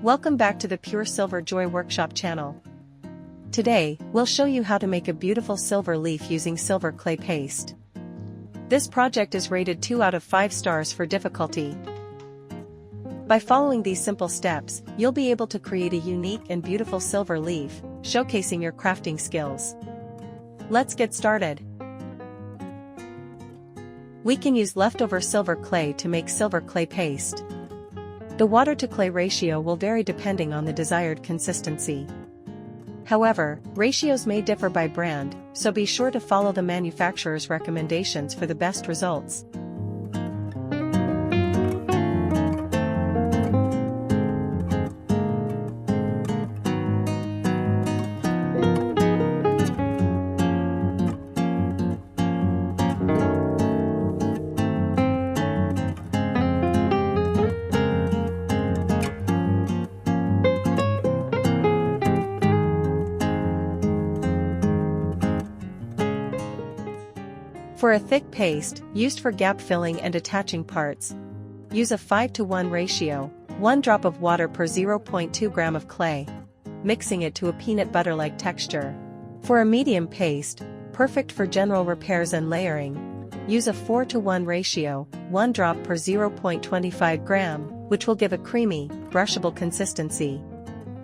Welcome back to the Pure Silver Joy Workshop channel. Today, we'll show you how to make a beautiful silver leaf using silver clay paste. This project is rated 2 out of 5 stars for difficulty. By following these simple steps, you'll be able to create a unique and beautiful silver leaf, showcasing your crafting skills. Let's get started. We can use leftover silver clay to make silver clay paste. The water-to-clay ratio will vary depending on the desired consistency. However, ratios may differ by brand, so be sure to follow the manufacturer's recommendations for the best results. For a thick paste, used for gap filling and attaching parts, use a 5:1 ratio, 1 drop of water per 0.2 gram of clay, mixing it to a peanut butter-like texture. For a medium paste, perfect for general repairs and layering, use a 4:1 ratio, 1 drop per 0.25 gram, which will give a creamy, brushable consistency.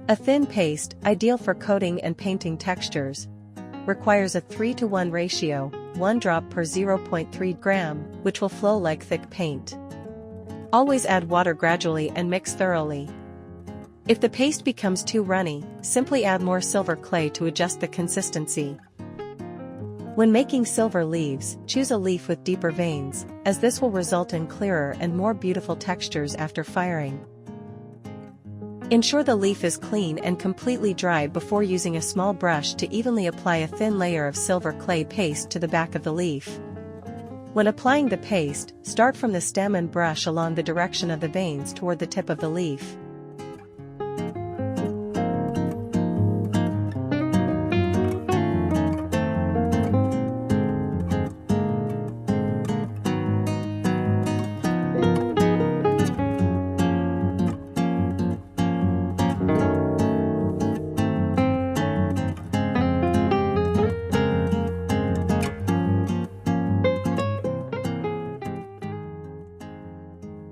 A thin paste, ideal for coating and painting textures, requires a 3:1 ratio, 1 drop per 0.3 gram, which will flow like thick paint. Always add water gradually and mix thoroughly. If the paste becomes too runny, simply add more silver clay to adjust the consistency. When making silver leaves, choose a leaf with deeper veins, as this will result in clearer and more beautiful textures after firing. Ensure the leaf is clean and completely dry before using a small brush to evenly apply a thin layer of silver clay paste to the back of the leaf. When applying the paste, start from the stem and brush along the direction of the veins toward the tip of the leaf.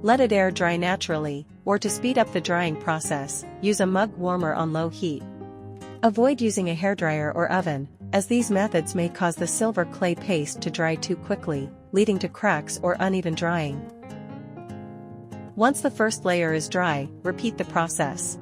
Let it air dry naturally, or to speed up the drying process, use a mug warmer on low heat. Avoid using a hairdryer or oven, as these methods may cause the silver clay paste to dry too quickly, leading to cracks or uneven drying. Once the first layer is dry, repeat the process.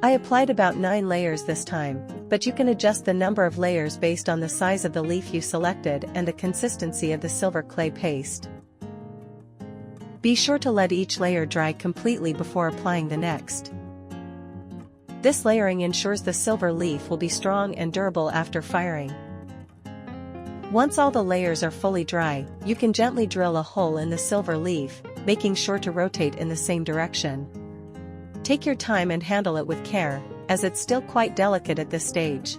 I applied about 9 layers this time, but you can adjust the number of layers based on the size of the leaf you selected and the consistency of the silver clay paste. Be sure to let each layer dry completely before applying the next. This layering ensures the silver leaf will be strong and durable after firing. Once all the layers are fully dry, you can gently drill a hole in the silver leaf, making sure to rotate in the same direction. Take your time and handle it with care, as it's still quite delicate at this stage.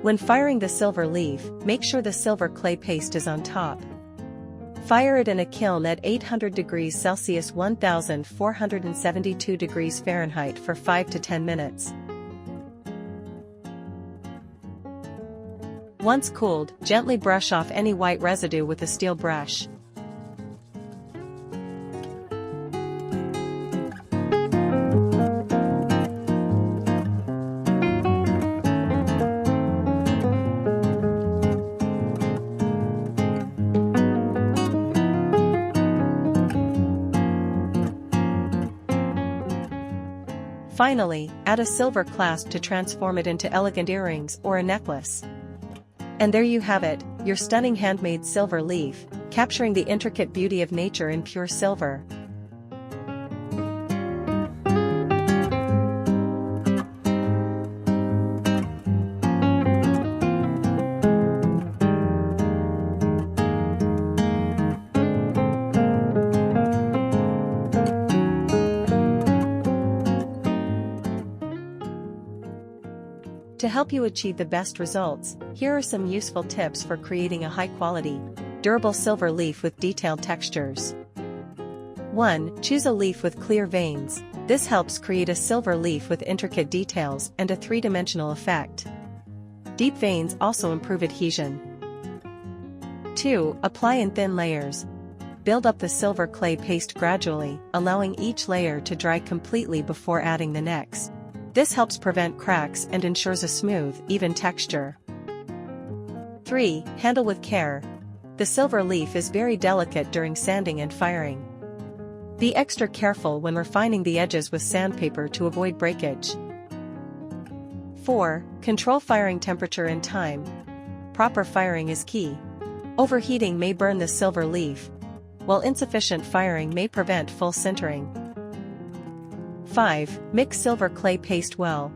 When firing the silver leaf, make sure the silver clay paste is on top. Fire it in a kiln at 800 degrees Celsius 1472 degrees Fahrenheit for 5 to 10 minutes. Once cooled, gently brush off any white residue with a steel brush. Finally, add a silver clasp to transform it into elegant earrings or a necklace. And there you have it, your stunning handmade silver leaf, capturing the intricate beauty of nature in pure silver. To help you achieve the best results, here are some useful tips for creating a high-quality, durable silver leaf with detailed textures. 1. Choose a leaf with clear veins. This helps create a silver leaf with intricate details and a three-dimensional effect. Deep veins also improve adhesion. 2. Apply in thin layers. Build up the silver clay paste gradually, allowing each layer to dry completely before adding the next. This helps prevent cracks and ensures a smooth, even texture. 3. Handle with care. The silver leaf is very delicate during sanding and firing. Be extra careful when refining the edges with sandpaper to avoid breakage. 4. Control firing temperature and time. Proper firing is key. Overheating may burn the silver leaf, while insufficient firing may prevent full sintering. 5. Mix silver clay paste well.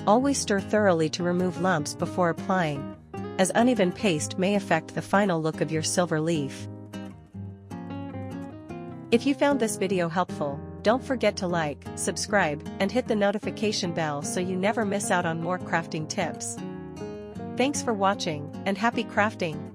Always stir thoroughly to remove lumps before applying, as uneven paste may affect the final look of your silver leaf. If you found this video helpful, don't forget to like, subscribe, and hit the notification bell so you never miss out on more crafting tips. Thanks for watching, and happy crafting!